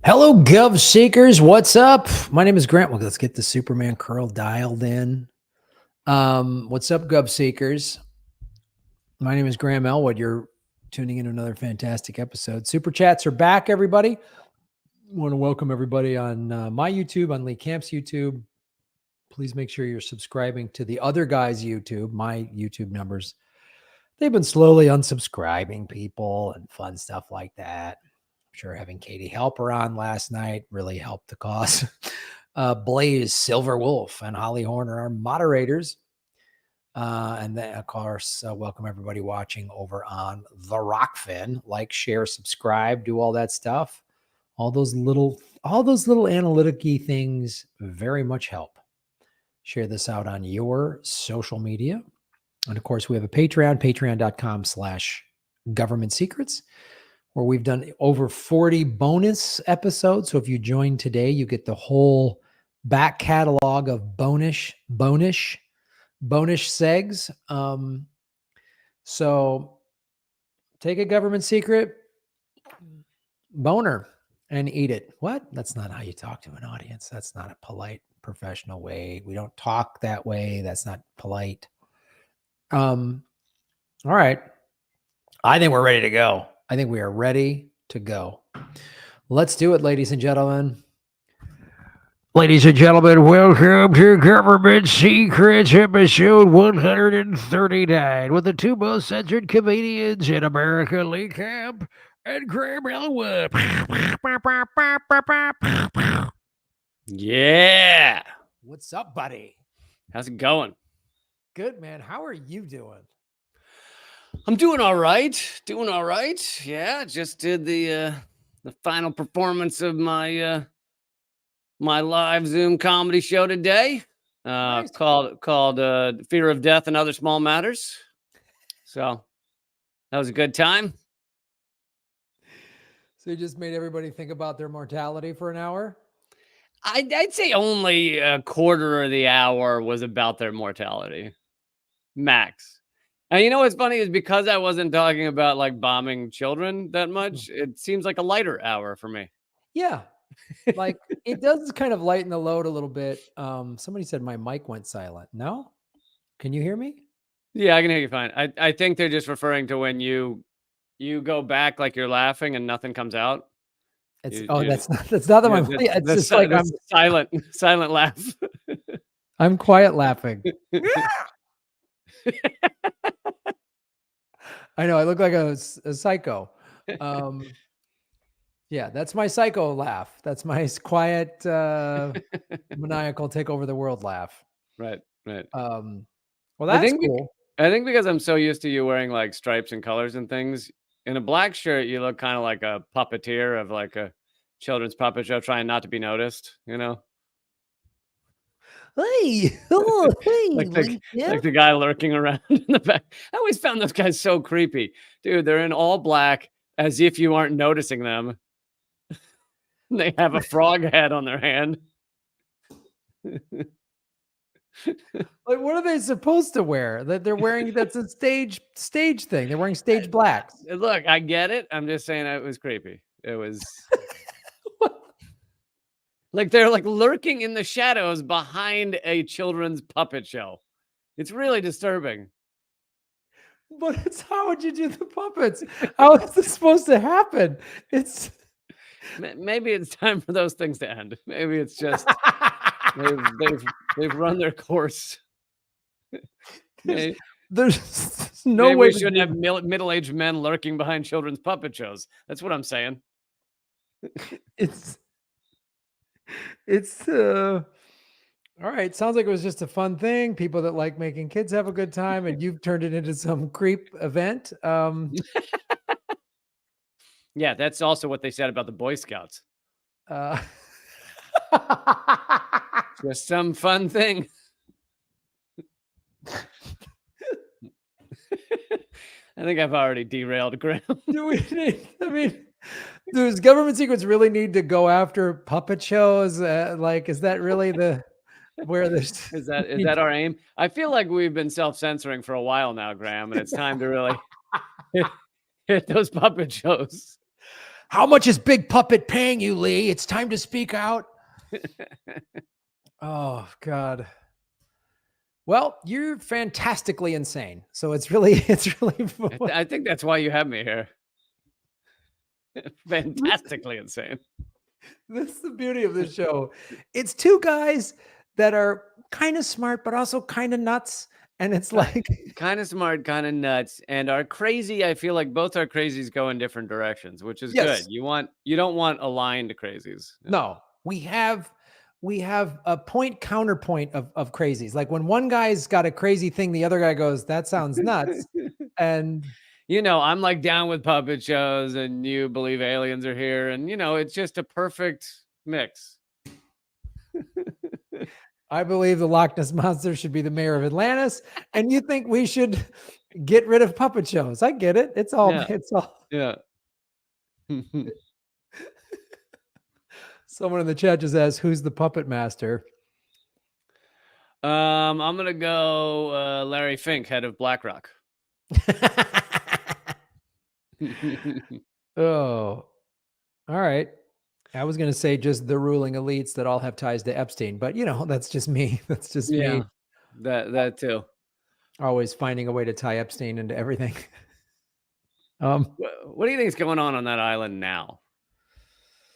Hello, Gov Seekers. What's up? My name is Grant. Well, let's get the Superman curl dialed in. What's up, Gov Seekers? My name is Graham Elwood. You're tuning in to another fantastic episode. Super chats are back, everybody. I want to welcome everybody on my YouTube, on Lee Camp's YouTube. Please make sure you're subscribing to the other guy's YouTube, my YouTube numbers. They've been slowly unsubscribing people and fun stuff like that. Sure, having Katie Helper on last night really helped the cause. Blaze, Silver Wolf, and Holly Horner are moderators. And then, of course, welcome everybody watching over on The Rockfin. Like, share, subscribe, do all that stuff. All those little analytic-y things very much help. Share this out on your social media. And, of course, we have a Patreon, patreon.com/government secrets, where we've done over 40 bonus episodes. So if you join today, you get the whole back catalog of bonus segs. So take a government secret, boner, and eat it. What? That's not how you talk to an audience. That's not a polite, professional way. We don't talk that way. That's not polite. All right. I think we're ready to go. I think we are ready to go. Let's do it, ladies and gentlemen. Ladies and gentlemen, welcome to Government Secrets episode 139 with the two most censored comedians in America, Lee Camp and Graham Elwood. Yeah. What's up, buddy? How's it going? Good, man. How are you doing? I'm doing all right. Yeah, just did the final performance of my my live Zoom comedy show today. Nice. Called Fear of Death and Other Small Matters. So that was a good time. So you just made everybody think about their mortality for an hour? I'd say only a quarter of the hour was about their mortality. Max. And you know what's funny is because I wasn't talking about like bombing children that much, it seems like a lighter hour for me. Yeah. Like it does kind of lighten the load a little bit. Somebody said my mic went silent. No? Can you hear me? Yeah, I can hear you fine. I think they're just referring to when you go back like you're laughing and nothing comes out. That's not that my mic. It's just like I'm silent laugh. I'm quiet laughing. I know I look like a psycho. Yeah, that's my psycho laugh. That's my quiet, maniacal take over the world laugh. Right. Well, that's cool. I think because I'm so used to you wearing like stripes and colors and things, in a black shirt, you look kind of like a puppeteer of like a children's puppet show trying not to be noticed, you know? Hey, like the guy lurking around in the back. I always found those guys so creepy. Dude, they're in all black as if you aren't noticing them. They have a frog head on their hand. Like, what are they supposed to wear? That they're wearing? That's a stage thing. They're wearing stage blacks. Look, I get it. I'm just saying it was creepy. It was like they're like lurking in the shadows behind a children's puppet show. It's really disturbing. But it's how would you do the puppets? How is this supposed to happen? It's maybe it's time for those things to end. Maybe it's just they've run their course. There's no way we shouldn't have middle-aged men lurking behind children's puppet shows. That's what I'm saying. It's all right. Sounds like it was just a fun thing. People that like making kids have a good time, and you've turned it into some creep event. Yeah, that's also what they said about the Boy Scouts. Just some fun thing. I think I've already derailed Graham. Does government secrets really need to go after puppet shows? Like, is that really where there's is that our aim? I feel like we've been self-censoring for a while now, Graham, and it's time to really hit those puppet shows. How much is Big Puppet paying you, Lee? It's time to speak out. Oh, God. Well, you're fantastically insane. So it's really I think that's why you have me here. Fantastically insane. That's the beauty of this show. It's two guys that are kind of smart, but also kind of nuts. And it's like, Kind of smart, kind of nuts, and are crazy. I feel like both our crazies go in different directions, which is good. yes, You don't want aligned crazies. no, we have a point counterpoint of crazies. Like when one guy's got a crazy thing, the other guy goes, that sounds nuts. And You know, I'm like down with puppet shows, and you believe aliens are here, and it's just a perfect mix. I believe the Loch Ness Monster should be the mayor of Atlantis. And you think we should get rid of puppet shows. I get it. It's all, Yeah. Someone in the chat just asked, who's the puppet master? I'm gonna go Larry Fink, head of BlackRock. Oh, all right. I was going to say just the ruling elites that all have ties to Epstein, but that's just me. That's just me. That too. Always finding a way to tie Epstein into everything. What do you think is going on that island now?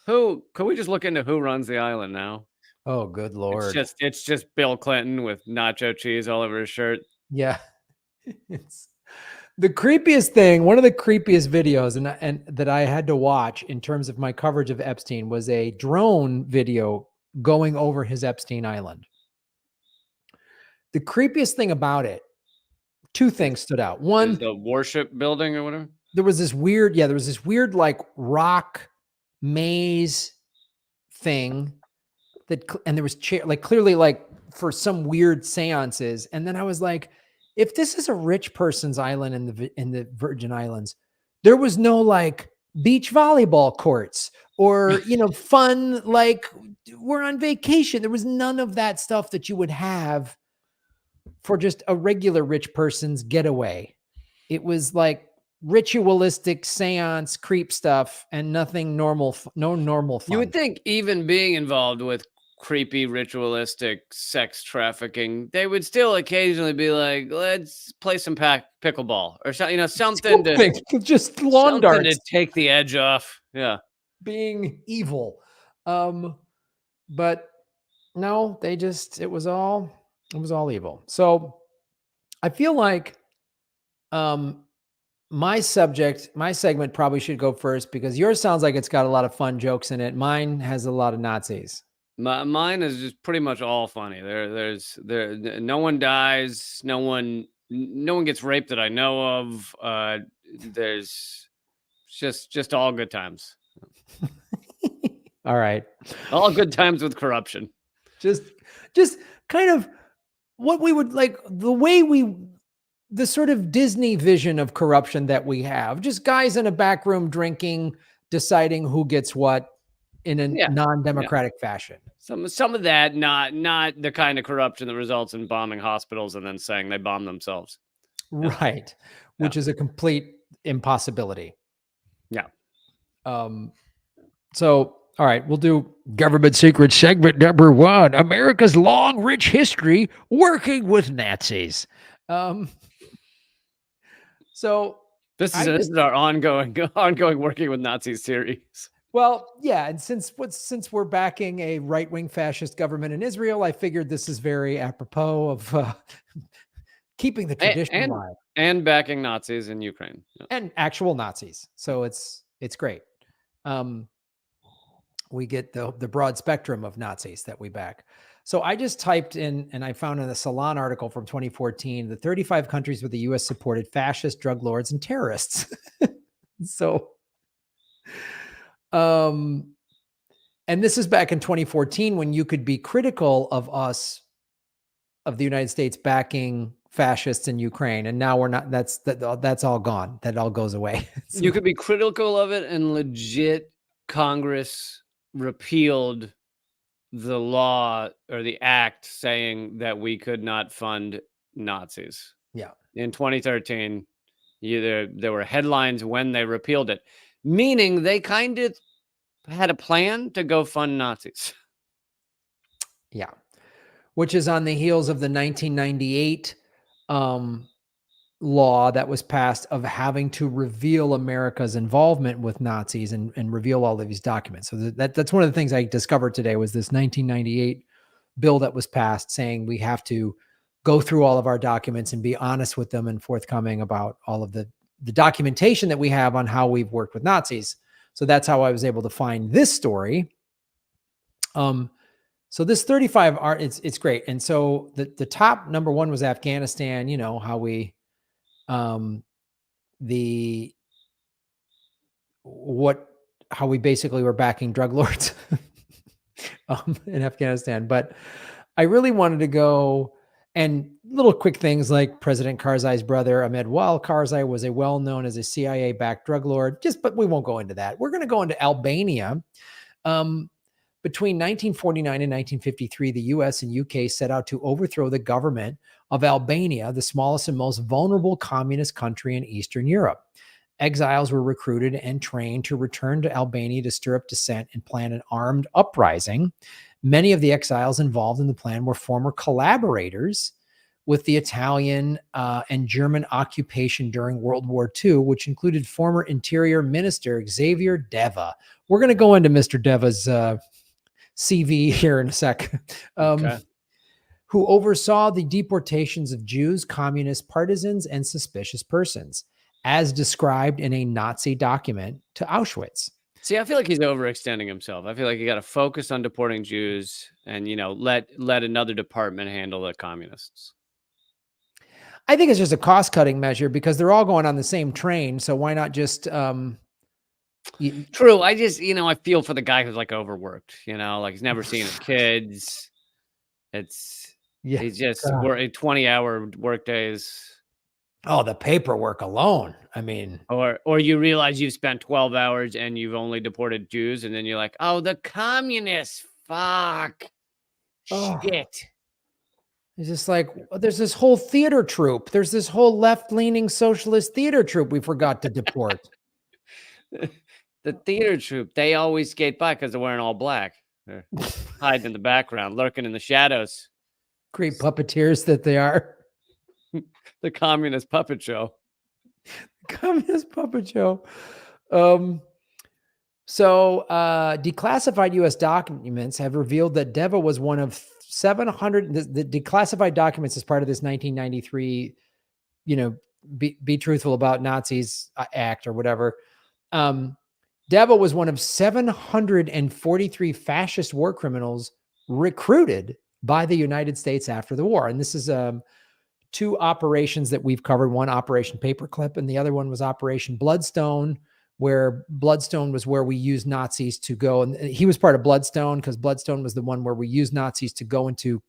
Can we just look into who runs the island now? Oh, good Lord. It's just Bill Clinton with nacho cheese all over his shirt. Yeah. It's the creepiest thing. One of the creepiest videos and that I had to watch in terms of my coverage of Epstein was a drone video going over his Epstein Island. The creepiest thing about it, two things stood out. One, the worship building or whatever. There was this weird like rock maze thing and there was like clearly like for some weird seances. And then I was like, if this is a rich person's island in the Virgin Islands, there was no like beach volleyball courts or, fun, like we're on vacation. There was none of that stuff that you would have for just a regular rich person's getaway. It was like ritualistic seance creep stuff and nothing normal, no normal fun. You would think even being involved with creepy ritualistic sex trafficking, they would still occasionally be like, let's play some pickleball or something, something to just lawn darts to take the edge off. Yeah. Being evil. But no, it was all evil. So I feel like, my segment probably should go first because yours sounds like it's got a lot of fun jokes in it. Mine has a lot of Nazis. Mine is just pretty much all funny. No one dies. No one gets raped that I know of. There's just all good times. All right. All good times with corruption. Just kind of what we would like, the sort of Disney vision of corruption that we have, just guys in a back room drinking, deciding who gets what in a non-democratic fashion. Some of that, not the kind of corruption that results in bombing hospitals and then saying they bombed themselves. Right. Which is a complete impossibility. Yeah. So, all right, we'll do government secret segment number 1, America's long, rich history working with Nazis. So this is our ongoing working with Nazis series. Well, yeah, and since we're backing a right-wing fascist government in Israel, I figured this is very apropos of keeping the tradition alive and backing Nazis in Ukraine and actual Nazis. So it's great. We get the broad spectrum of Nazis that we back. So I just typed in, and I found in a Salon article from 2014, the 35 countries where the U.S. supported fascist drug lords and terrorists. So, and this is back in 2014 when you could be critical of the United States backing fascists in Ukraine. And now we're not, that's all gone. That all goes away. So, you could be critical of it and legit Congress repealed the law or the act saying that we could not fund Nazis. Yeah. In 2013, there were headlines when they repealed it. meaning they kind of had a plan to go fund Nazis. Yeah. Which is on the heels of the 1998 law that was passed of having to reveal America's involvement with Nazis and reveal all of these documents. So that's one of the things I discovered today was this 1998 bill that was passed saying we have to go through all of our documents and be honest with them and forthcoming about all of the documentation that we have on how we've worked with Nazis. So that's how I was able to find this story. So this 35 art, it's great. And so the top number one was Afghanistan, you know, how we, how we basically were backing drug lords in Afghanistan. But I really wanted to go and little quick things like President Karzai's brother, Ahmed Wal Karzai, was a well-known as a CIA-backed drug lord. But we won't go into that. We're going to go into Albania. Between 1949 and 1953, the US and UK set out to overthrow the government of Albania, the smallest and most vulnerable communist country in Eastern Europe. Exiles were recruited and trained to return to Albania to stir up dissent and plan an armed uprising. Many of the exiles involved in the plan were former collaborators with the Italian and German occupation during World War II, which included former Interior Minister Xhafer Deva. We're going to go into Mr. Deva's CV here in a sec, who oversaw the deportations of Jews, communist partisans, and suspicious persons, as described in a Nazi document to Auschwitz. See, I feel like he's overextending himself. I feel like you got to focus on deporting Jews and, you know, let another department handle the communists. I think it's just a cost-cutting measure because they're all going on the same train. So why not just... True. I just, you know, I feel for the guy who's like overworked, you know, like he's never seen his kids. He's just 20-hour work days. Oh, the paperwork alone. I mean, or you realize you've spent 12 hours and you've only deported Jews. And then you're like, oh, the communists. Fuck. Shit. It's just like, there's this whole theater troupe. There's this whole left-leaning socialist theater troupe we forgot to deport. The theater troupe, they always skate by because they're wearing all black. They're hiding in the background, lurking in the shadows. Great puppeteers that they are. The communist puppet show. Communist puppet show. So declassified U.S. documents have revealed that Deva was one of 700. The declassified documents as part of this 1993, you know, be truthful about Nazis act or whatever. Deva was one of 743 fascist war criminals recruited by the United States after the war. And this is two operations that we've covered. One, Operation Paperclip, and the other one was Operation Bloodstone, where Bloodstone was where we used Nazis to go. And he was part of Bloodstone because Bloodstone was the one where we used Nazis to go into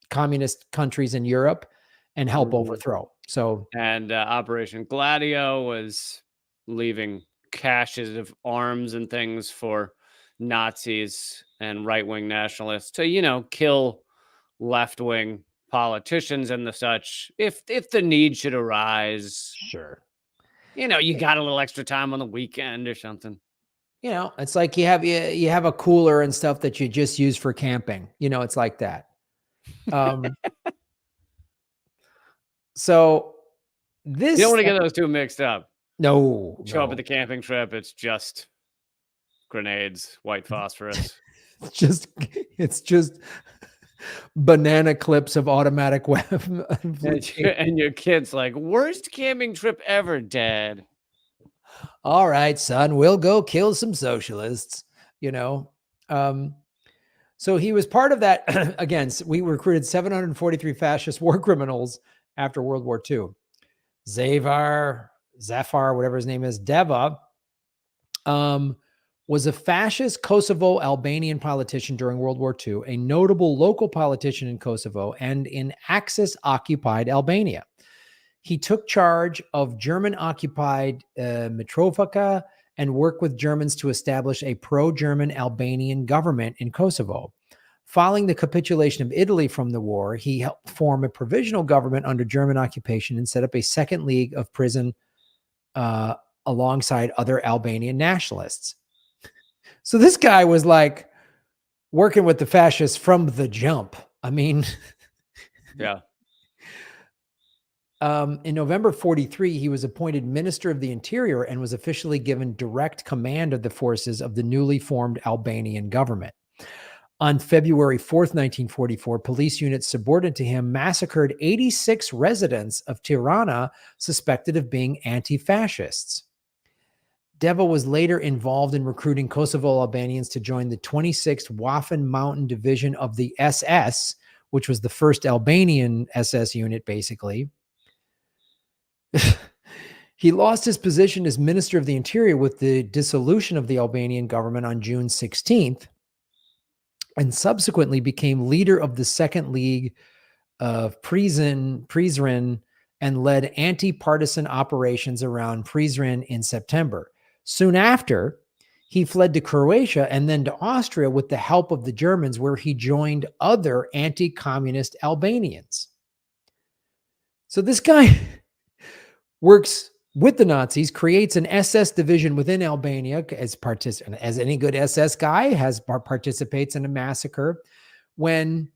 communist countries in Europe and help overthrow. So, and Operation Gladio was leaving caches of arms and things for Nazis and right-wing nationalists to, you know, kill left-wing politicians and the such if the need should arise. Sure. You know, you got a little extra time on the weekend or something. You know, it's like you have a cooler and stuff that you just use for camping. You know, it's like that. So this, you don't want to get those two mixed up. No. Show up at the camping trip, it's just grenades, white phosphorus. It's just banana clips of automatic weapons. And your kid's like, worst camping trip ever, Dad. All right, son, we'll go kill some socialists, you know. So he was part of that. Again, we recruited 743 fascist war criminals after World War II. Xhafer, whatever his name is, Deva, was a fascist Kosovo Albanian politician during World War II, a notable local politician in Kosovo and in Axis-occupied Albania. He took charge of German-occupied Mitrovica and worked with Germans to establish a pro-German Albanian government in Kosovo. Following the capitulation of Italy from the war, he helped form a provisional government under German occupation and set up a second league of prison alongside other Albanian nationalists. So this guy was like working with the fascists from the jump. I mean, Yeah. in November 43, he was appointed Minister of the Interior and was officially given direct command of the forces of the newly formed Albanian government. On February 4th, 1944, police units subordinate to him massacred 86 residents of Tirana suspected of being anti-fascists. Deva was later involved in recruiting Kosovo Albanians to join the 26th Waffen Mountain Division of the SS, which was the first Albanian SS unit, basically. He lost his position as Minister of the Interior with the dissolution of the Albanian government on June 16th, and subsequently became leader of the Second League of Prizren and led anti-partisan operations around Prizren in September. Soon after, he fled to Croatia and then to Austria with the help of the Germans, where he joined other anti-communist Albanians. So this guy works with the Nazis, creates an SS division within Albania as any good SS guy participates in a massacre. When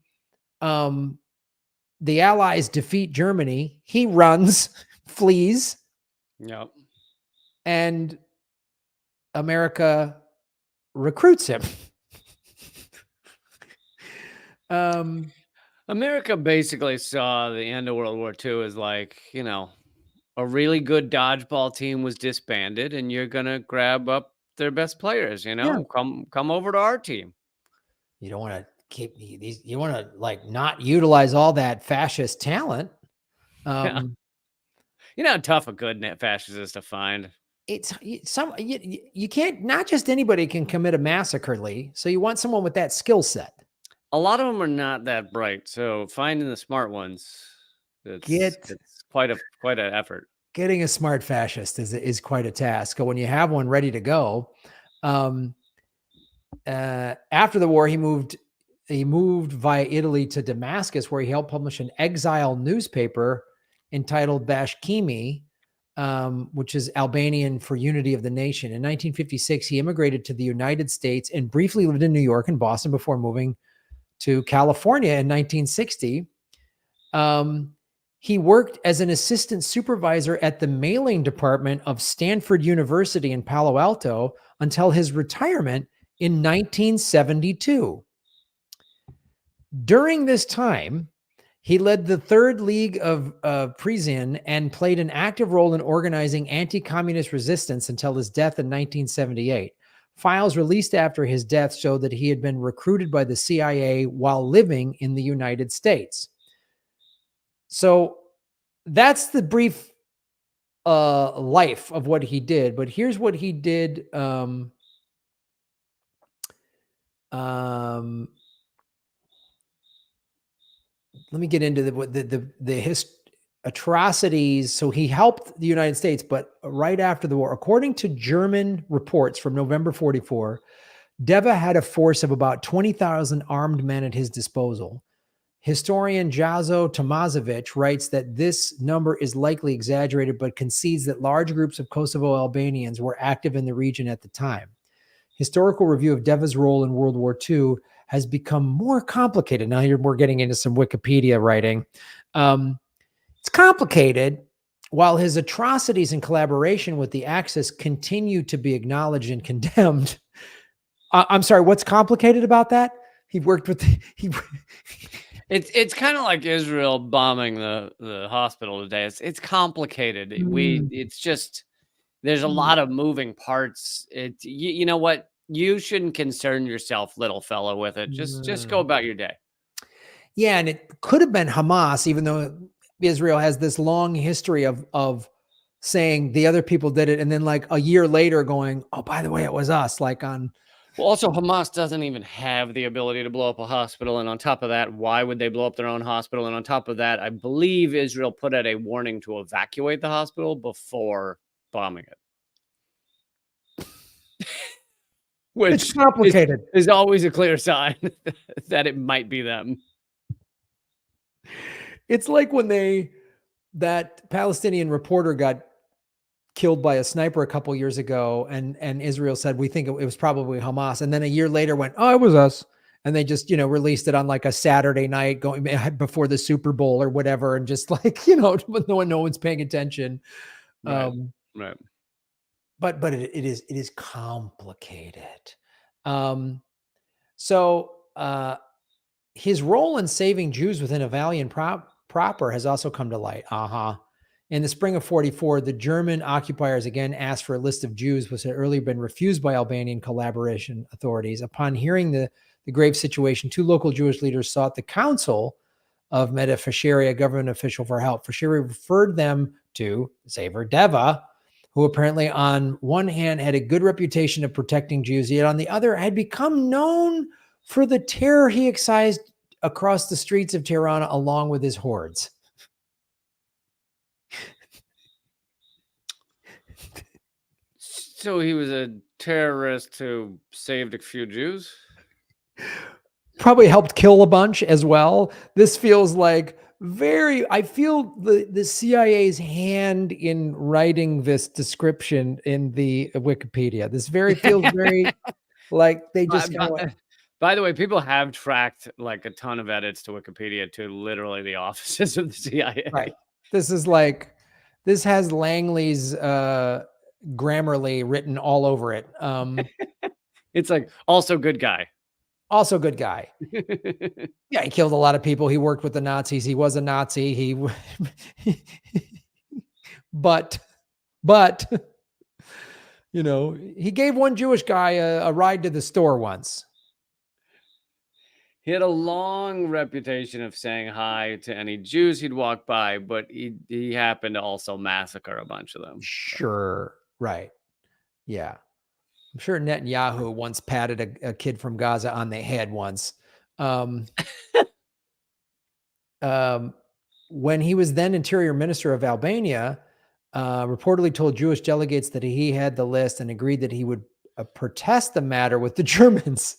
the Allies defeat Germany, he runs, flees, Yep. and America recruits him. America basically saw the end of World War II as like, a really good dodgeball team was disbanded, and you're gonna grab up their best players. Yeah. Come over to our team. You don't want to keep these. You want to like not utilize all that fascist talent. Yeah. You know how tough a good net fascist is to find. You can't. Not just anybody can commit a massacre, Lee. So you want someone with that skill set. A lot of them are not that bright, so finding the smart ones, it's quite an effort. Getting a smart fascist is quite a task. When you have one ready to go, after the war, he moved via Italy to Damascus, where he helped publish an exile newspaper entitled Bashkimi, which is Albanian for Unity of the Nation. In 1956, he immigrated to the United States and briefly lived in New York and Boston before moving to California in 1960. He worked as an assistant supervisor at the mailing department of Stanford University in Palo Alto until his retirement in 1972. During this time, he led the Third League of Prizren and played an active role in organizing anti-communist resistance until his death in 1978. Files released after his death show that he had been recruited by the CIA while living in the United States. So that's the brief life of what he did. But here's what he did. Let me get into the atrocities. So he helped the United States, but right after the war, according to German reports from November 44, Deva had a force of about 20,000 armed men at his disposal. Historian Jazo Tomasevic writes that this number is likely exaggerated, but concedes that large groups of Kosovo Albanians were active in the region at the time. Historical review of Deva's role in World War II has become more complicated. Now we're getting into some Wikipedia writing. It's complicated. While his atrocities in collaboration with the Axis continue to be acknowledged and condemned. I'm sorry, what's complicated about that? He worked with It's kind of like Israel bombing the hospital today. It's complicated. It's just there's a lot of moving parts. You know what? You shouldn't concern yourself, little fellow, with it. Just go about your day. Yeah, and it could have been Hamas, even though Israel has this long history of saying the other people did it, and then like a year later going, oh, by the way, it was us. Like on. Well, also Hamas doesn't even have the ability to blow up a hospital, and on top of that, why would they blow up their own hospital? And on top of that, I believe Israel put out a warning to evacuate the hospital before bombing it. Which it's complicated. Is always a clear sign that it might be them. It's like when that Palestinian reporter got killed by a sniper a couple years ago, and Israel said we think it was probably Hamas, and then a year later went, oh, it was us, and they just released it on like a Saturday night going before the Super Bowl or whatever, and just like but no one's paying attention. Right. Right. But it is complicated. So his role in saving Jews within Albanian proper has also come to light. In the spring of 1944, the German occupiers again asked for a list of Jews, which had earlier been refused by Albanian collaboration authorities. Upon hearing the grave situation, 2 local Jewish leaders sought the counsel of Meta Fasheri, a government official, for help. Fasheri referred them to Xhafer Deva, who apparently on one hand had a good reputation of protecting Jews, yet on the other had become known for the terror he excised across the streets of Tirana along with his hordes. So he was a terrorist who saved a few Jews? Probably helped kill a bunch as well. This feels like I feel the CIA's hand in writing this description in the Wikipedia. This feels very like they just By the way, people have tracked like a ton of edits to Wikipedia to literally the offices of the CIA. Right. This is like, this has Langley's Grammarly written all over it. It's like, also good guy. Also good guy. Yeah, he killed a lot of people. He worked with the Nazis. He was a Nazi. But he gave one Jewish guy a ride to the store once. He had a long reputation of saying hi to any Jews he'd walk by, but he happened to also massacre a bunch of them. Sure. Right. Yeah. I'm sure Netanyahu once patted a kid from Gaza on the head once. When he was then Interior Minister of Albania, reportedly told Jewish delegates that he had the list and agreed that he would protest the matter with the Germans.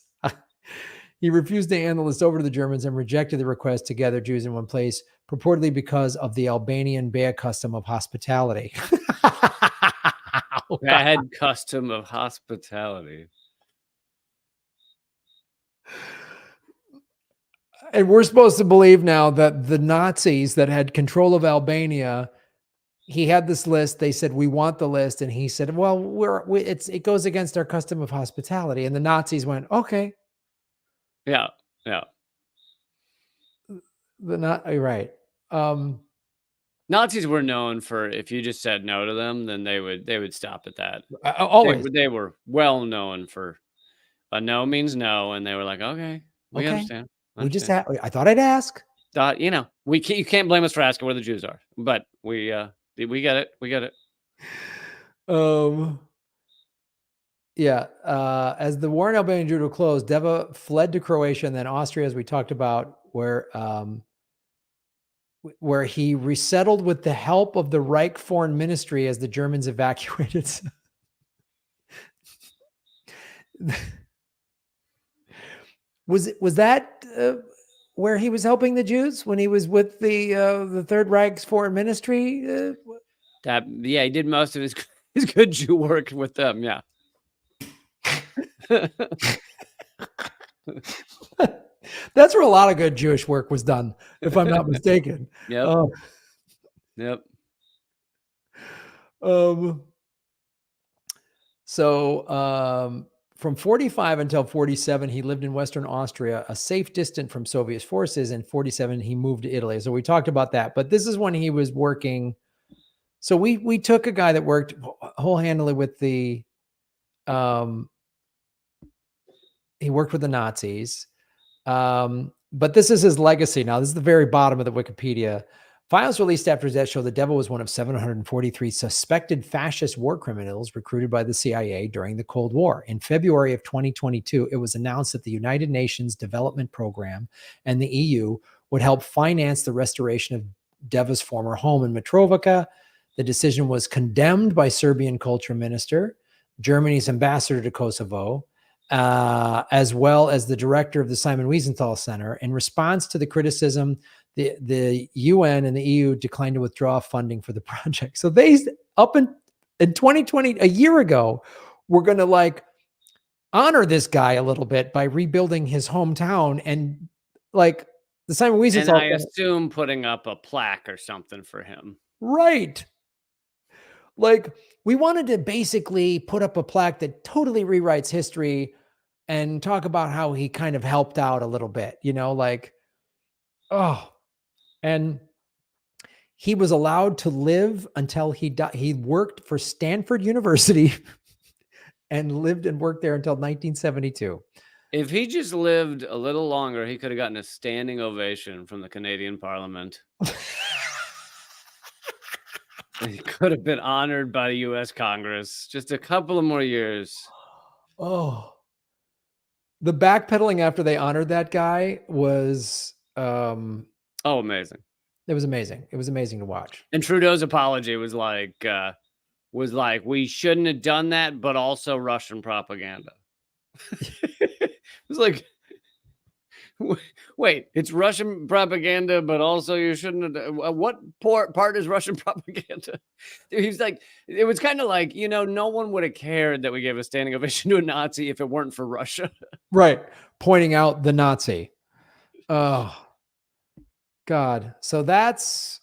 He refused to hand the list over to the Germans and rejected the request to gather Jews in one place, purportedly because of the Albanian bad custom of hospitality. Bad custom of hospitality. And we're supposed to believe now that the Nazis that had control of Albania, he had this list. They said, we want the list. And he said, well, it goes against our custom of hospitality. And the Nazis went, okay. Yeah. You're right. Nazis were known for, if you just said no to them, then they would stop at that. Always. They were well known for a no means no, and they were like, okay, we understand. We just I thought I'd ask. You can't blame us for asking where the Jews are, but we get it. We get it. Yeah. As the war in Albania drew to a close, Deva fled to Croatia and then Austria, as we talked about, where he resettled with the help of the Reich Foreign Ministry as the Germans evacuated. Was that where he was helping the Jews when he was with the Third Reich's Foreign Ministry? He did most of his good Jew work with them. Yeah. That's where a lot of good Jewish work was done, if I'm not mistaken. Yep. From 1945 until 1947, he lived in Western Austria, a safe distance from Soviet forces. In 1947, he moved to Italy. So we talked about that, but this is when he was working. So we took a guy that worked whole-handedly with he worked with the Nazis. But this is his legacy. Now, this is the very bottom of the Wikipedia. Files released after his death show the Deva was one of 743 suspected fascist war criminals recruited by the CIA during the Cold War. In February of 2022, it was announced that the United Nations Development Program and the EU would help finance the restoration of Deva's former home in Mitrovica. The decision was condemned by Serbian Culture Minister, Germany's ambassador to Kosovo, as well as the director of the Simon Wiesenthal Center. In response to the criticism, the UN and the EU declined to withdraw funding for the project. So they In 2020, a year ago, we're going to like honor this guy a little bit by rebuilding his hometown. And like the Simon And Wiesenthal I thing. assume putting up a plaque or something for him. Right. Like we wanted to basically put up a plaque that totally rewrites history and talk about how he kind of helped out a little bit, like, oh, and he was allowed to live until he died. He worked for Stanford University and lived and worked there until 1972. If he just lived a little longer, he could have gotten a standing ovation from the Canadian Parliament. He could have been honored by the U.S. Congress. Just a couple of more years. Oh, the backpedaling after they honored that guy was amazing. It was amazing. It was amazing to watch. And Trudeau's apology was like, we shouldn't have done that, but also Russian propaganda. It was like, wait, it's Russian propaganda, but also you shouldn't have. What part is Russian propaganda? He's like, it was kind of like, no one would have cared that we gave a standing ovation to a Nazi if it weren't for Russia. Right. Pointing out the Nazi. Oh, God. So that's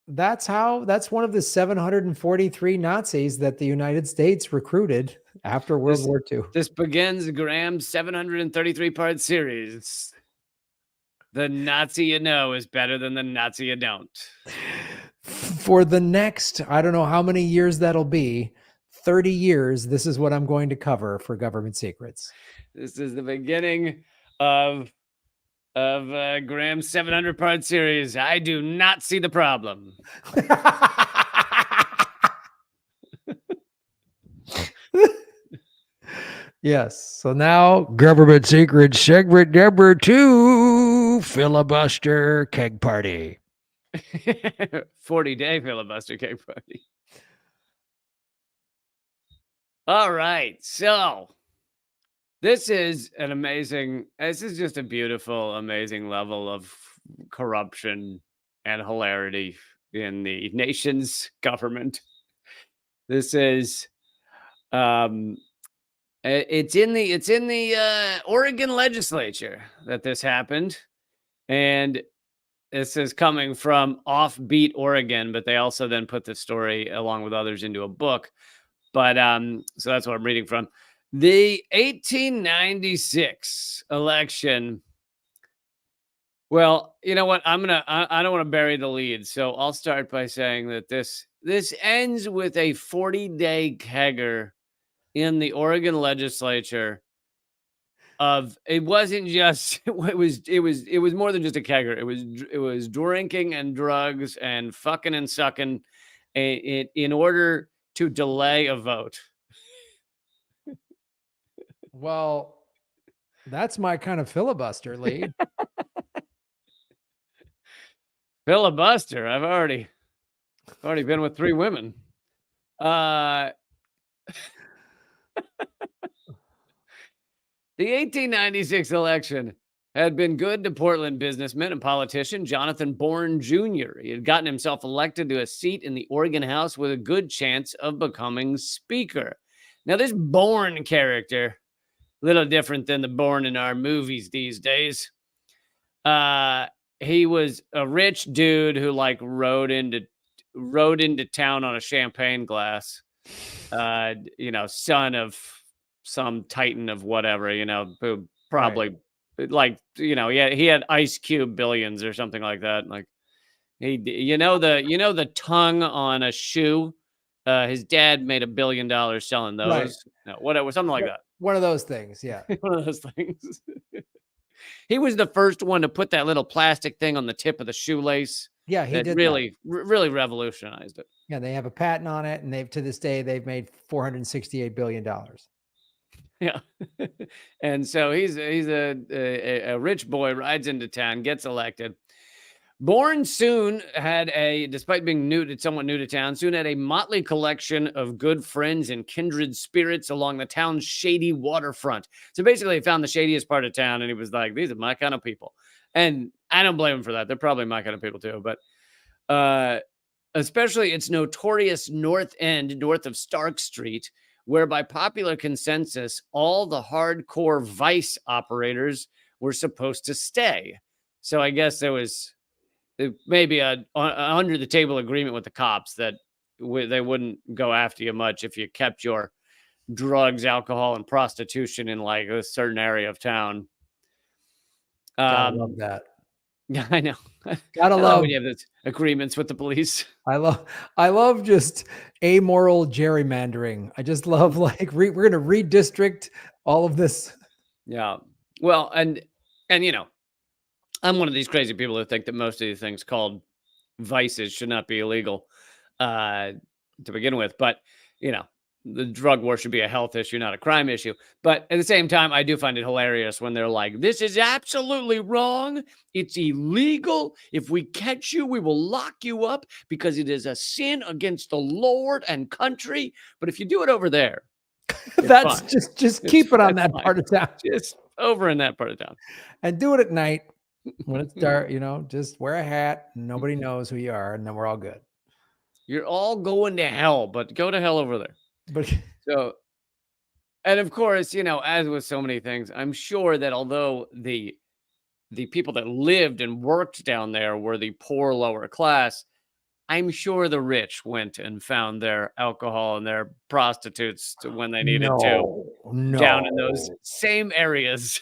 one of the 743 Nazis that the United States recruited after World War II. This begins Graham's 733-part series. The Nazi you know is better than the Nazi you don't. For the next, I don't know how many years that'll be, 30 years, this is what I'm going to cover for Government Secrets. This is the beginning of Graham's 700-part series. I do not see the problem. Yes. So now Government Secrets segment number 2, filibuster keg party. 40-day filibuster keg party. All right. So this is just a beautiful, amazing level of corruption and hilarity in the nation's government. This is, it's in the Oregon legislature that this happened. And this is coming from Offbeat Oregon, but they also then put the story along with others into a book. But so that's what I'm reading from. The 1896 election. Well, you know what? I don't want to bury the lead. So I'll start by saying that this ends with a 40-day kegger in the Oregon legislature. It wasn't just it was more than just a kegger. It was drinking and drugs and fucking and sucking in order to delay a vote. Well, that's my kind of filibuster, Lee. Filibuster. I've already been with 3 women. The 1896 election had been good to Portland businessman and politician Jonathan Bourne Jr. He had gotten himself elected to a seat in the Oregon House with a good chance of becoming speaker. Now, this Bourne character, a little different than the Bourne in our movies these days. He was a rich dude who rode into town on a champagne glass. Son of some titan of whatever, who probably he had Ice Cube billions or something like that. Like the tongue on a shoe. His dad made $1 billion selling those. Right. No, whatever, something like that. One of those things, yeah. One of those things. He was the first one to put that little plastic thing on the tip of the shoelace. Yeah, he did really revolutionized it. Yeah, they have a patent on it, and to this day they've made $468 billion. Yeah. And so he's a rich boy, rides into town, gets elected. Bourne soon had despite being somewhat new to town, soon had a motley collection of good friends and kindred spirits along the town's shady waterfront. So basically he found the shadiest part of town and he was like, these are my kind of people. And I don't blame him for that. They're probably my kind of people too. But especially its notorious North End, north of Stark Street, where by popular consensus, all the hardcore vice operators were supposed to stay. So I guess there was maybe a under the table agreement with the cops that they wouldn't go after you much if you kept your drugs, alcohol, and prostitution in like a certain area of town. Gotta love that. Yeah, I know. Gotta I love love. when you have those agreements with the police. I love just amoral gerrymandering. I just love like we're gonna redistrict all of this. Yeah. Well, and you know, I'm one of these crazy people who think that most of these things called vices should not be illegal to begin with. But, you know, the drug war should be a health issue, not a crime issue. But at the same time, I do find it hilarious when they're like, this is absolutely wrong. It's illegal. If we catch you, we will lock you up because it is a sin against the Lord and country. But if you do it over there, That's fine. just keep it on that part of town. Just over in that part of town. And do it at night when it's dark, you know, just wear a hat, nobody knows who you are, and then we're all good. You're all going to hell, but go to hell over there. But So, and of course, you know, as with so many things, I'm sure that although the people that lived and worked down there were the poor lower class, I'm sure the rich went and found their alcohol and their prostitutes when they needed to down in those same areas.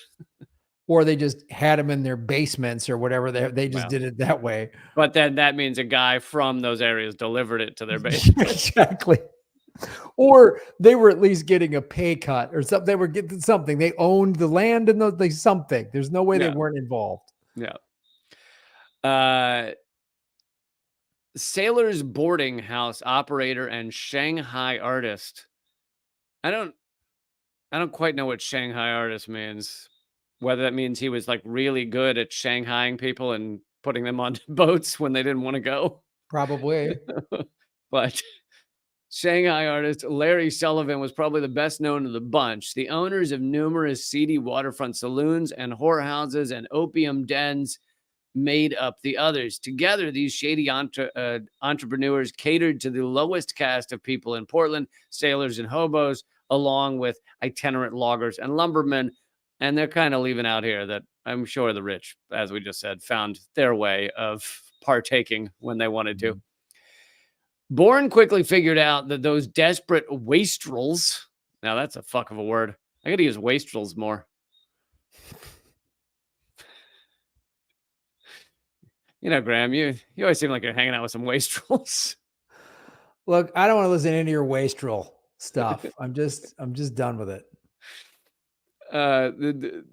Or they just had them in their basements or whatever. They just did it that way. But then that means a guy from those areas delivered it to their basement. Exactly. Or they were at least getting a pay cut or something. They were getting something. They owned the land and something. There's no way they weren't involved. Yeah. Sailor's boarding house operator and Shanghai artist. I don't quite know what Shanghai artist means. Whether that means he was like really good at Shanghaiing people and putting them on boats when they didn't want to go. Probably. But Shanghai artist Larry Sullivan was probably the best known of the bunch. The owners of numerous seedy waterfront saloons and whorehouses and opium dens made up the others. Together, these shady entrepreneurs catered to the lowest caste of people in Portland, sailors and hobos, along with itinerant loggers and lumbermen. And they're kind of leaving out here that I'm sure the rich, as we just said, found their way of partaking when they wanted to. Bourne quickly figured out that those desperate wastrels, now that's a fuck of a word. I got to use wastrels more. You know, Graham, you always seem like you're hanging out with some wastrels. Look, I don't want to listen to any of your wastrel stuff. I'm just done with it. Bourne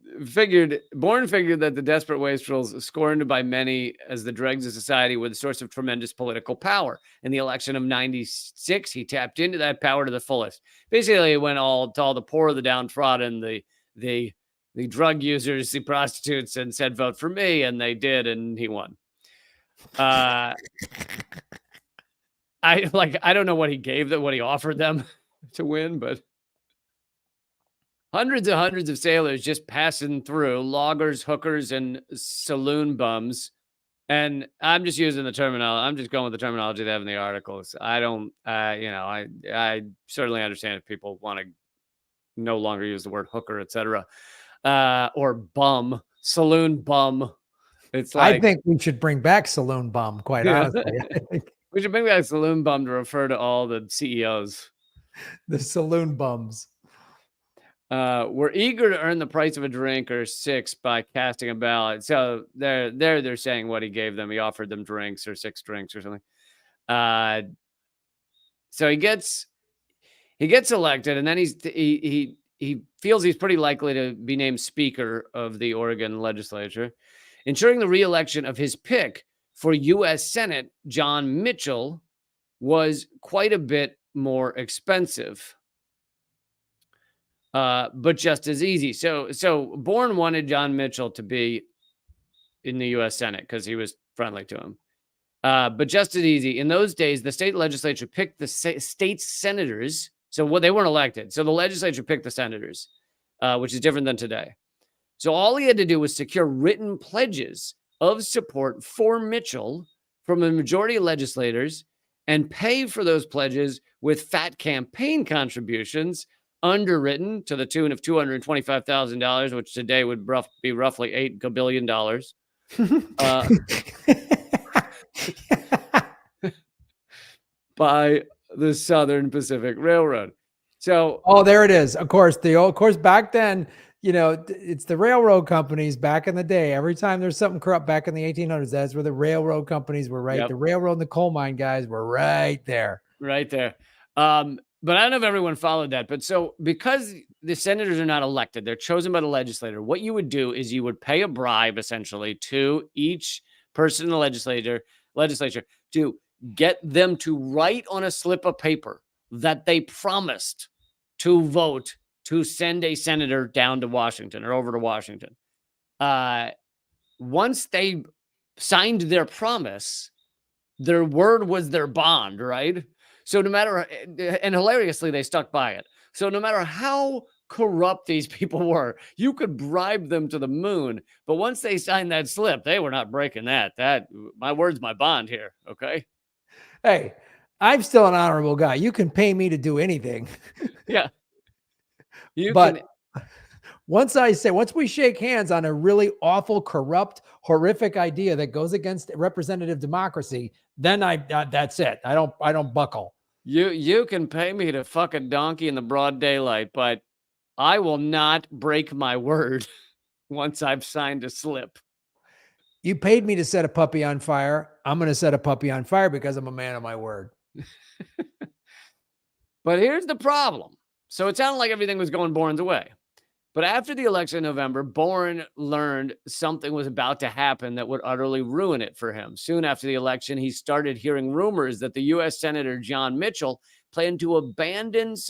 figured that the desperate wastrels, scorned by many as the dregs of society, were the source of tremendous political power. In the election of '96, he tapped into that power to the fullest. Basically, it went to all the poor, the downtrodden, the drug users, the prostitutes, and said, "Vote for me," and they did, and he won. I don't know what he gave them, what he offered them to win, but hundreds of sailors just passing through, loggers, hookers, and saloon bums. And I'm just using the terminology. I'm just going with the terminology they have in the articles. I don't, I certainly understand if people want to no longer use the word hooker, etc., or bum, saloon bum. It's like, I think we should bring back saloon bum. Quite honestly, I think we should bring back saloon bum to refer to all the CEOs. The saloon bums. Were eager to earn the price of a drink or six by casting a ballot. So they're saying what he gave them. He offered them drinks or 6 drinks or something. So he gets elected, and then he feels he's pretty likely to be named Speaker of the Oregon legislature, ensuring the re-election of his pick for U.S. Senate, John Mitchell, was quite a bit more expensive. But just as easy. So Bourne wanted John Mitchell to be in the U.S. Senate because he was friendly to him. But just as easy. In those days, the state legislature picked the state's senators. So they weren't elected. So the legislature picked the senators, which is different than today. So all he had to do was secure written pledges of support for Mitchell from a majority of legislators and pay for those pledges with fat campaign contributions underwritten to the tune of $225,000, which today would be roughly $8 billion. By the Southern Pacific Railroad. So, oh, there it is. Of course, back then, it's the railroad companies back in the day. Every time there's something corrupt back in the 1800s, that's where the railroad companies were right. Yep. The railroad and the coal mine guys were right there. Right there. But I don't know if everyone followed that. But so because the senators are not elected, they're chosen by the legislature. What you would do is you would pay a bribe essentially to each person in the legislature to get them to write on a slip of paper that they promised to vote to send a senator down to Washington or over to Washington. Once they signed their promise, their word was their bond, right? So no matter, and hilariously, they stuck by it. So no matter how corrupt these people were, you could bribe them to the moon. But once they signed that slip, they were not breaking that. My word's my bond here. Okay. Hey, I'm still an honorable guy. You can pay me to do anything. Yeah. Once we shake hands on a really awful, corrupt, horrific idea that goes against representative democracy, then that's it. I don't buckle. You can pay me to fuck a donkey in the broad daylight, but I will not break my word once I've signed a slip. You paid me to set a puppy on fire. I'm going to set a puppy on fire because I'm a man of my word. But here's the problem. So it sounded like everything was going Bourne's way. But after the election in November, Bourne learned something was about to happen that would utterly ruin it for him. Soon after the election, he started hearing rumors that the U.S. Senator John Mitchell planned to abandon his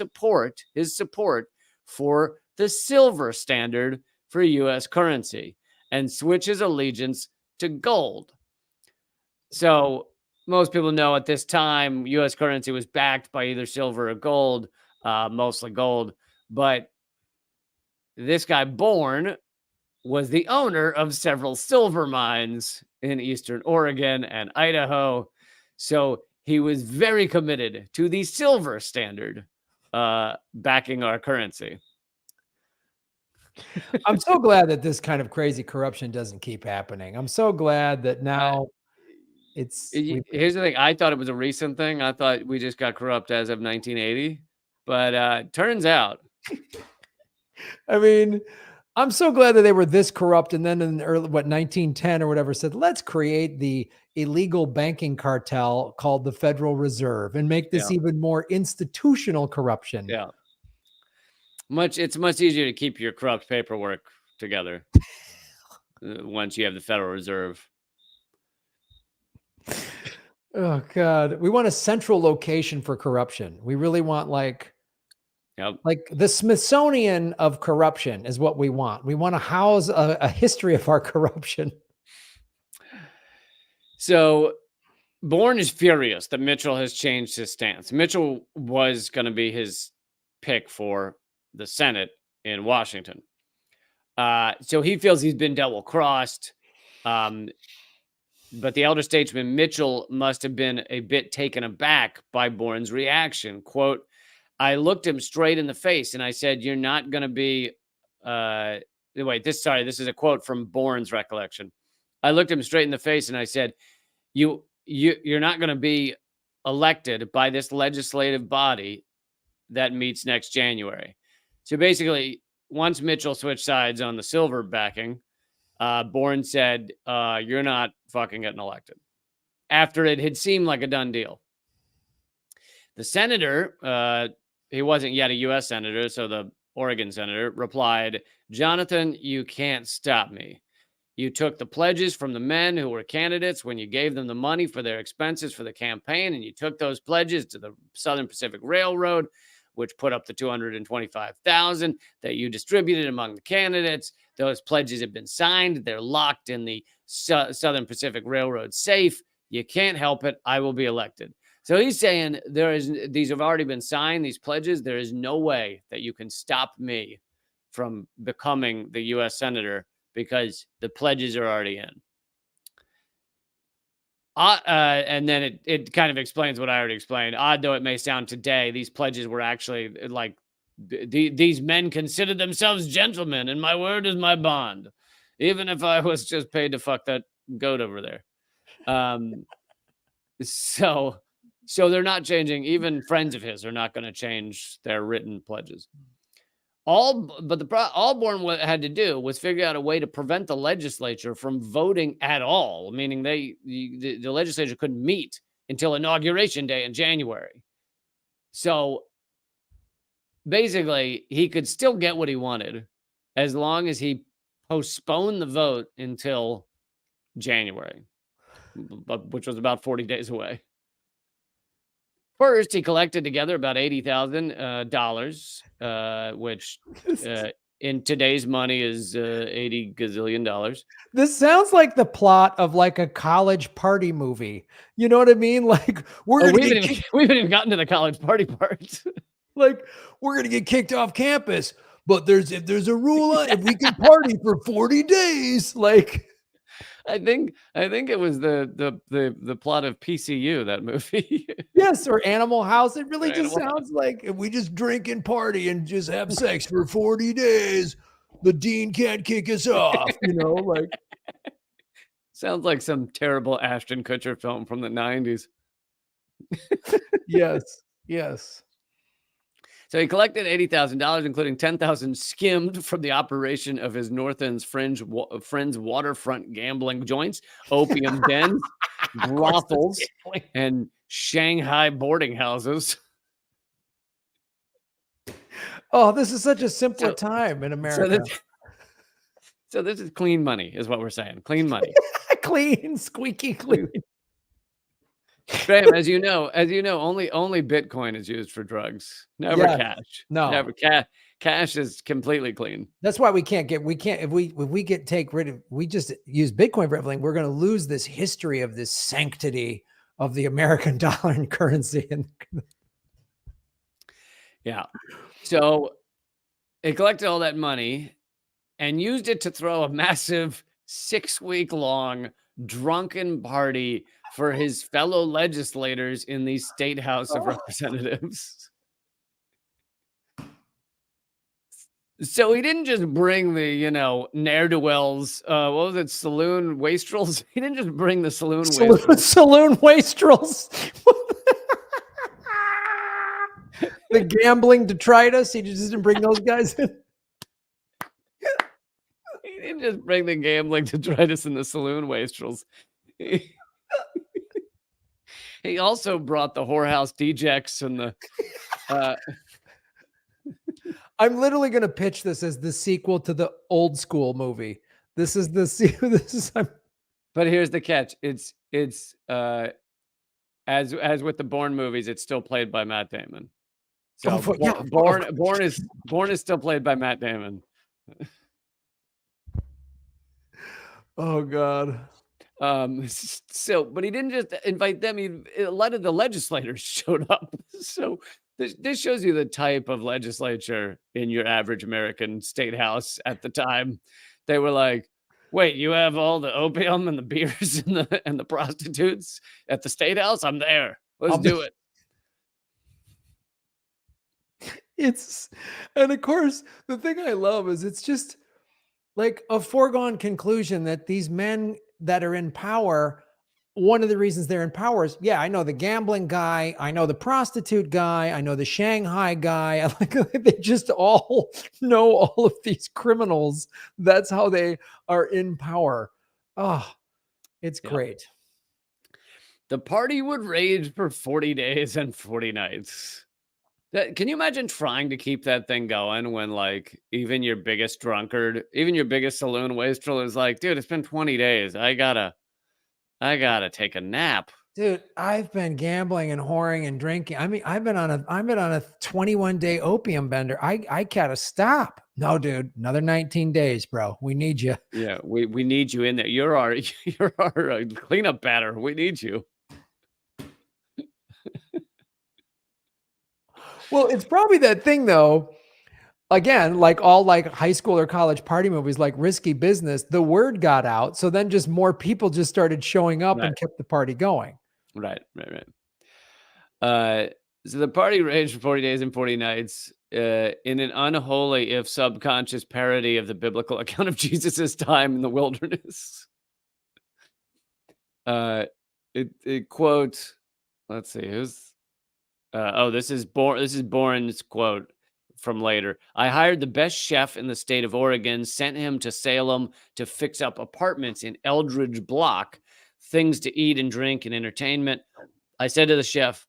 support for the silver standard for U.S. currency and switch his allegiance to gold. So most people know at this time, U.S. currency was backed by either silver or gold, mostly gold. But this guy, Bourne, was the owner of several silver mines in Eastern Oregon and Idaho. So he was very committed to the silver standard backing our currency. I'm so glad that this kind of crazy corruption doesn't keep happening. I'm so glad that now here's the thing. I thought it was a recent thing. I thought we just got corrupt as of 1980, but turns out. I mean, I'm so glad that they were this corrupt. And then in the early, 1910 or whatever, said, let's create the illegal banking cartel called the Federal Reserve and make this even more institutional corruption. Yeah. It's much easier to keep your corrupt paperwork together once you have the Federal Reserve. Oh, God. We want a central location for corruption. We really want like the Smithsonian of corruption is what we want. We want to house a history of our corruption. So Bourne is furious that Mitchell has changed his stance. Mitchell was going to be his pick for the Senate in Washington. So he feels he's been double-crossed. But the elder statesman Mitchell must have been a bit taken aback by Bourne's reaction. Quote, I looked him straight in the face and I said, you're not going to be, this is a quote from Bourne's recollection. I looked him straight in the face and I said, you're not going to be elected by this legislative body that meets next January. So basically, once Mitchell switched sides on the silver backing, Bourne said, you're not fucking getting elected. After it had seemed like a done deal. The senator, he wasn't yet a U.S. senator, so the Oregon senator replied, Jonathan, you can't stop me. You took the pledges from the men who were candidates when you gave them the money for their expenses for the campaign, and you took those pledges to the Southern Pacific Railroad, which put up the $225,000 that you distributed among the candidates. Those pledges have been signed. They're locked in the Southern Pacific Railroad safe. You can't help it. I will be elected. So he's saying these have already been signed, these pledges. There is no way that you can stop me from becoming the U.S. senator because the pledges are already in. And then it kind of explains what I already explained. Odd though it may sound today, these pledges were actually like these men considered themselves gentlemen, and my word is my bond, even if I was just paid to fuck that goat over there. So they're not changing. Even friends of his are not going to change their written pledges. All Allborn had to do was figure out a way to prevent the legislature from voting at all, meaning the legislature couldn't meet until Inauguration Day in January. So basically, he could still get what he wanted as long as he postponed the vote until January, which was about 40 days away. First, he collected together about $80,000, which in today's money is $80 gazillion. This sounds like the plot of like a college party movie. You know what I mean? Like we haven't even gotten to the college party part. Like we're gonna get kicked off campus, but if there's a rule on if we can party for 40 days, like. I think it was the plot of PCU, that movie. Yes, or Animal House. It really just sounds like if we just drink and party and just have sex for 40 days, the dean can't kick us off, you know, like. Sounds like some terrible Ashton Kutcher film from the 90s. Yes. So he collected $80,000, including $10,000 skimmed from the operation of his North End's friends' waterfront gambling joints, opium dens, brothels, and Shanghai boarding houses. Oh, this is such a simpler time in America. So this is clean money, is what we're saying. Clean money. Clean, squeaky clean. Graham, as you know, only Bitcoin is used for drugs. Never cash. No, never cash is completely clean. That's why we just use Bitcoin for everything. We're going to lose this history of this sanctity of the American dollar and currency. Yeah. So he collected all that money and used it to throw a massive 6-week-long drunken party for his fellow legislators in the State House of Representatives. So he didn't just bring the, ne'er-do-wells, what was it, saloon wastrels? He didn't just bring the saloon wastrels. Saloon wastrels. The gambling detritus. He just didn't bring those guys in. He didn't just bring the gambling detritus and the saloon wastrels. He also brought the whorehouse dejects and the. I'm literally going to pitch this as the sequel to the Old School movie. This is. But here's the catch: it's as with the Bourne movies, it's still played by Matt Damon. So Bourne is still played by Matt Damon. Oh God. But he didn't just invite them. A lot of the legislators showed up. So this shows you the type of legislature in your average American state house at the time. They were like, wait, you have all the opium and the beers and the prostitutes at the state house? I'm there. Let's do it. And of course, the thing I love is it's just like a foregone conclusion that these men that are in power, one of the reasons they're in power is, I know the gambling guy, I know the prostitute guy, I know the Shanghai guy. They just all know all of these criminals. That's how they are in power. Oh, it's great. The party would rage for 40 days and 40 nights. Can you imagine trying to keep that thing going when, like, even your biggest drunkard, even your biggest saloon wastrel is like, dude, it's been 20 days. I gotta take a nap. Dude, I've been gambling and whoring and drinking. I mean, I've been on a 21-day opium bender. I gotta stop. No, dude, another 19 days, bro. We need you. Yeah, we need you in there. You're our cleanup batter. We need you. Well, it's probably that thing though. again, like all like high school or college party movies, like Risky Business, the word got out. So then just more people just started showing up Right. and kept the party going. Right. So the party raged for 40 days and 40 nights in an unholy, if subconscious, parody of the biblical account of Jesus' time in the wilderness. It quotes, let's see, who's this is Bourne's quote from later. I hired the best chef in the state of Oregon, sent him to Salem to fix up apartments in Eldridge Block, things to eat and drink and entertainment. I said to the chef,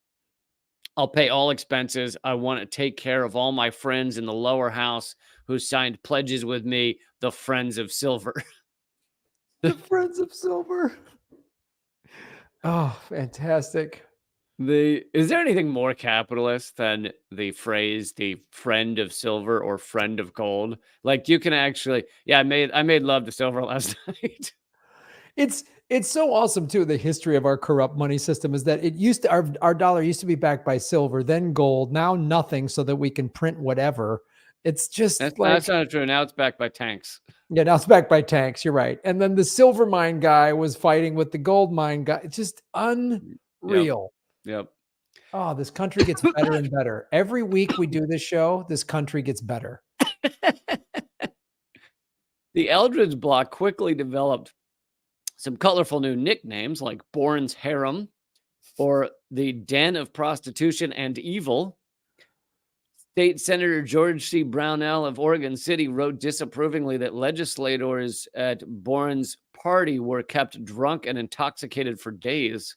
I'll pay all expenses. I want to take care of all my friends in the lower house who signed pledges with me, the Friends of Silver. The Friends of Silver. Oh, fantastic. Is there anything more capitalist than the phrase "the friend of silver" or "friend of gold"? Like you can actually, I made love to silver last night. It's so awesome too. The history of our corrupt money system is that it used to our dollar used to be backed by silver, then gold, now nothing, so that we can print whatever. It's just That's not true. Now it's backed by tanks. yeah, now it's backed by tanks. You're right. And then the silver mine guy was fighting with the gold mine guy. It's just unreal. Yep. Oh, this country gets better and better. Every week we do this show, this country gets better. The Eldridge Block quickly developed some colorful new nicknames like Bourne's Harem or the Den of Prostitution and Evil. State Senator George C. Brownell of Oregon City wrote disapprovingly that legislators at Bourne's party were kept drunk and intoxicated for days.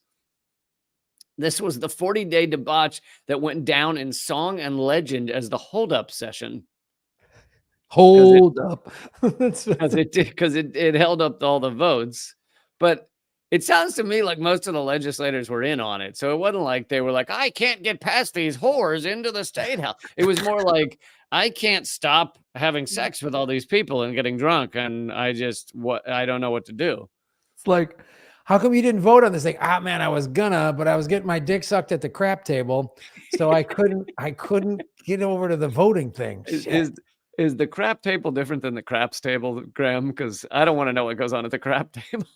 This was the 40-day debauch that went down in song and legend as the holdup session. Hold up. Because it held up all the votes. But it sounds to me like most of the legislators were in on it. So it wasn't like they were like, I can't get past these whores into the state house. It was more like, I can't stop having sex with all these people and getting drunk. And I don't know what to do. It's like, how come you didn't vote on this thing? Ah, man, I was gonna, but I was getting my dick sucked at the crap table. So I couldn't get over to the voting thing. Is the crap table different than the craps table, Graham? Because I don't want to know what goes on at the crap table.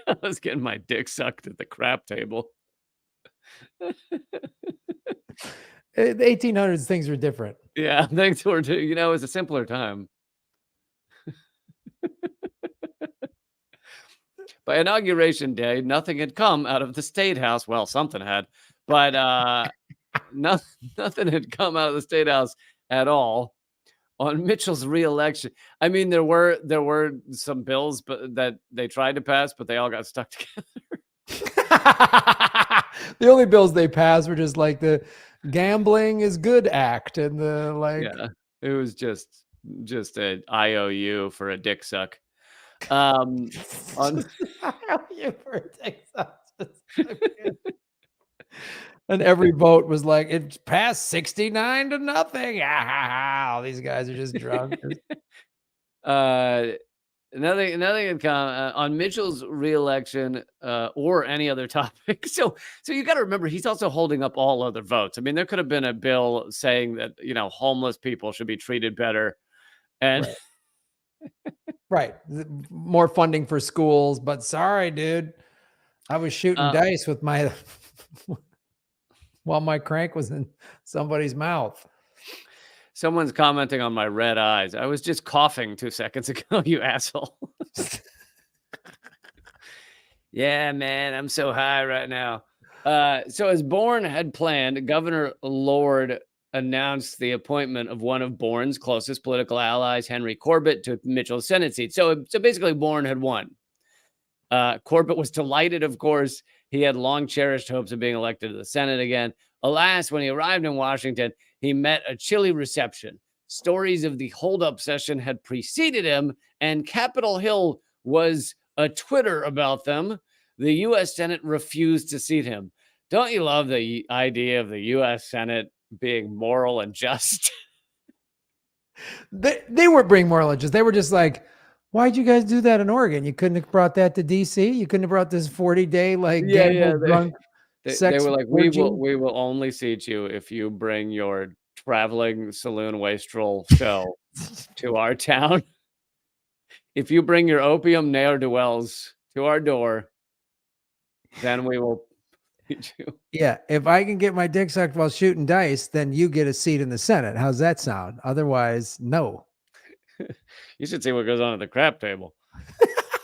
I was getting my dick sucked at the crap table. The 1800s, things were different. Yeah, things were, it was a simpler time. By inauguration day, nothing had come out of the State House. Well, something had, but nothing had come out of the State House at all. On Mitchell's reelection, I mean, there were some bills, but that they tried to pass, but they all got stuck together. The only bills they passed were just like the Gambling is Good Act and the like. Yeah, it was just an IOU for a dick suck. IOU for a dick suck. And every vote was like, it passed 69-0. All these guys are just drunk. Nothing had come on Mitchell's reelection or any other topic. So you got to remember, he's also holding up all other votes. I mean, there could have been a bill saying that, homeless people should be treated better. And right. More funding for schools. But sorry, dude, I was shooting dice with my while my crank was in somebody's mouth. Someone's commenting on my red eyes. I was just coughing 2 seconds ago, you asshole. Yeah, man, I'm so high right now. So as Bourne had planned, Governor Lord announced the appointment of one of Bourne's closest political allies, Henry Corbett, to Mitchell's Senate seat. So basically, Bourne had won. Corbett was delighted, of course. He had long cherished hopes of being elected to the Senate again. Alas, when he arrived in Washington, he met a chilly reception. Stories of the holdup session had preceded him, and Capitol Hill was a Twitter about them. The U.S. Senate refused to seat him. Don't you love the idea of the U.S. Senate being moral and just? They weren't being moral and just. They were just like, why'd you guys do that in Oregon? You couldn't have brought that to D.C.? You couldn't have brought this 40-day drunk They were like, orgy? we will only seat you if you bring your traveling saloon wastrel show to our town. If you bring your opium ne'er-do-wells to our door, then we will seat you. Yeah, if I can get my dick sucked while shooting dice, then you get a seat in the Senate. How's that sound? Otherwise, no. You should see what goes on at the crap table.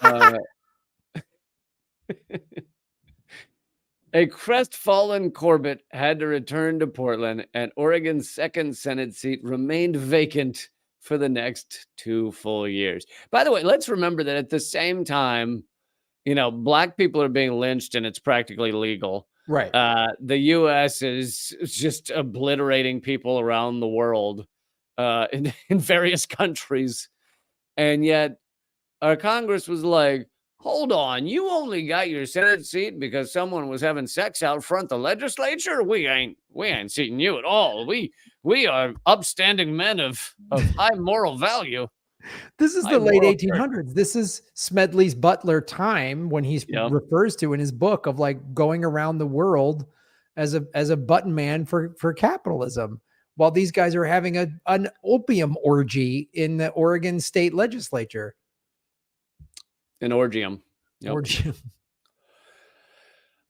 Uh, a crestfallen Corbett had to return to Portland, and Oregon's second Senate seat remained vacant for the next 2 full years. By the way, let's remember that at the same time, black people are being lynched and it's practically legal. Right. The U.S. is just obliterating people around the world in various countries. And yet our Congress was like, hold on, you only got your Senate seat because someone was having sex out front the legislature? We ain't seating you at all. We are upstanding men of high moral value. This is High the late moral 1800s. This is Smedley's Butler time when he Yep. refers to in his book of like going around the world as a button man for capitalism, while these guys are having an opium orgy in the Oregon state legislature. An orgium. Yep. Orgy.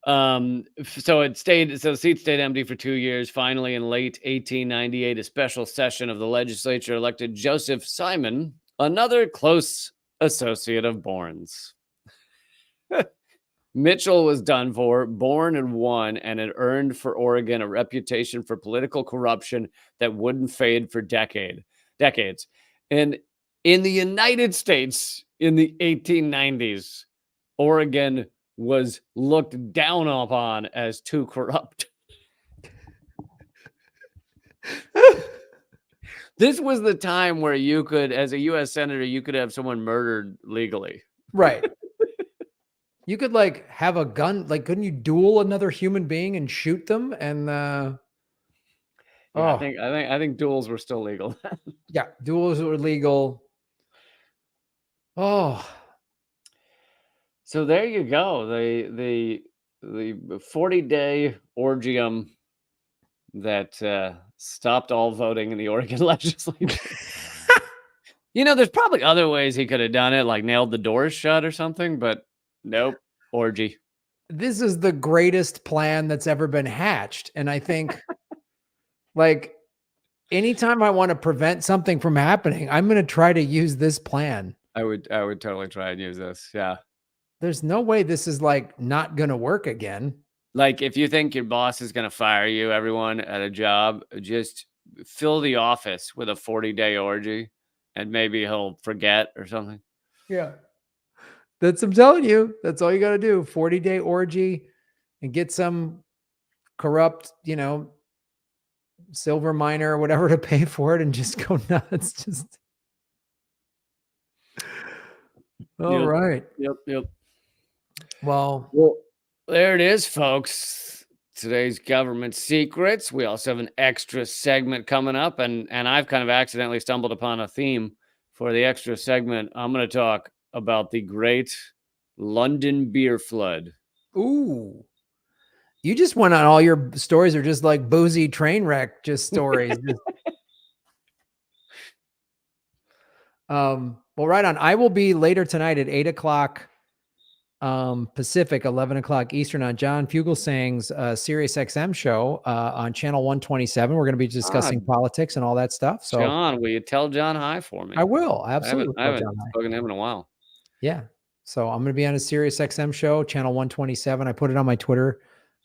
So the seat stayed empty for 2 years. Finally, in late 1898, a special session of the legislature elected Joseph Simon, another close associate of Bourne's. Mitchell was done for. Bourne had won and had earned for Oregon a reputation for political corruption that wouldn't fade for decades. And in the United States in the 1890s, Oregon was looked down upon as too corrupt. This was the time where you could, as a U.S. senator, you could have someone murdered legally. Right. You could like have a gun, like couldn't you duel another human being and shoot them? And I think duels were still legal. Yeah, duels were legal. Oh, so there you go. The 40-day orgium that stopped all voting in the Oregon legislature. There's probably other ways he could have done it, like nailed the doors shut or something, but nope, orgy. This is the greatest plan that's ever been hatched. And I think like anytime I want to prevent something from happening, I'm going to try to use this plan. I would totally try and use this. Yeah. There's no way this is like not going to work again. Like if you think your boss is going to fire you, everyone at a job, just fill the office with a 40-day orgy and maybe he'll forget or something. Yeah. I'm telling you, that's all you got to do. 40-day orgy and get some corrupt, silver miner or whatever to pay for it and just go nuts. Just. All right. Yep. Well, there it is, folks. Today's government secrets. We also have an extra segment coming up, and I've kind of accidentally stumbled upon a theme for the extra segment. I'm going to talk about the great London beer flood. Ooh. You just went on, all your stories are just like boozy train wreck, just stories. Well, right on. I will be later tonight at 8:00 Pacific, 11:00 Eastern on John Fugelsang's Sirius XM show on channel 127. We're going to be discussing politics and all that stuff. So, John, will you tell John hi for me? I will. Absolutely. I haven't spoken to him in a while. Yeah. So I'm going to be on a Sirius XM show, channel 127. I put it on my Twitter.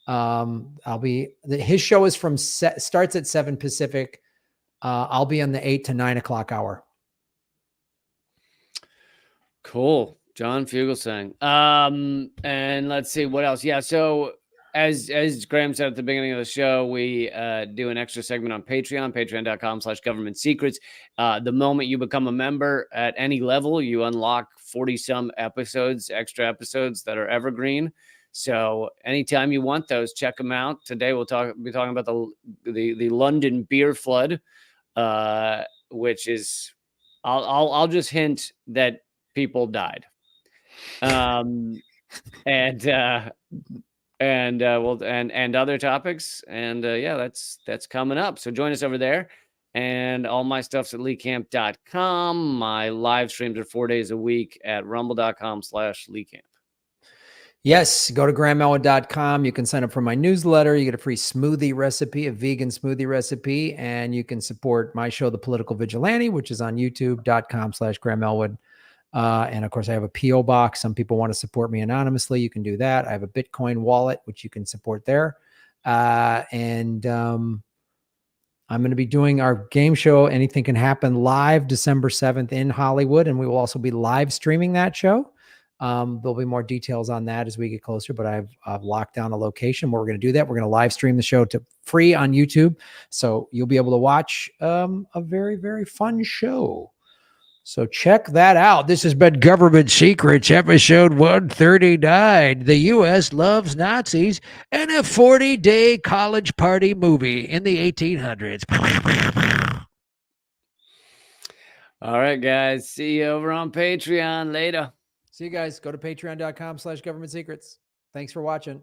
His show is starts at 7 Pacific. I'll be on the 8 to 9 o'clock hour. Cool. John Fugelsang. And let's see what else. Yeah. So as Graham said at the beginning of the show, we do an extra segment on Patreon, patreon.com/government secrets. The moment you become a member at any level, you unlock 40 some episodes, extra episodes that are evergreen. So anytime you want those, check them out. Today we'll be talking about the London beer flood, which is I'll just hint that people died. And and and other topics. And yeah, that's coming up. So join us over there. And all my stuff's at leecamp.com. My live streams are 4 days a week at rumble.com/leecamp. Yes, go to grahamelwood.com. You can sign up for my newsletter. You get a free smoothie recipe, a vegan smoothie recipe, and you can support my show, The Political Vigilante, which is on youtube.com/grahamelwood. And of course, I have a P.O. box. Some people want to support me anonymously. You can do that. I have a Bitcoin wallet, which you can support there. I'm going to be doing our game show, Anything Can Happen, live December 7th in Hollywood. And we will also be live streaming that show. There'll be more details on that as we get closer, but I've locked down a location where we're going to do that. We're going to live stream the show to free on YouTube. So you'll be able to watch a very, very fun show. So check that out. This has been Government Secrets, episode 139. The U.S. loves Nazis and a 40-day college party movie in the 1800s. All right, guys. See you over on Patreon later. See you guys. Go to patreon.com/government secrets. Thanks for watching.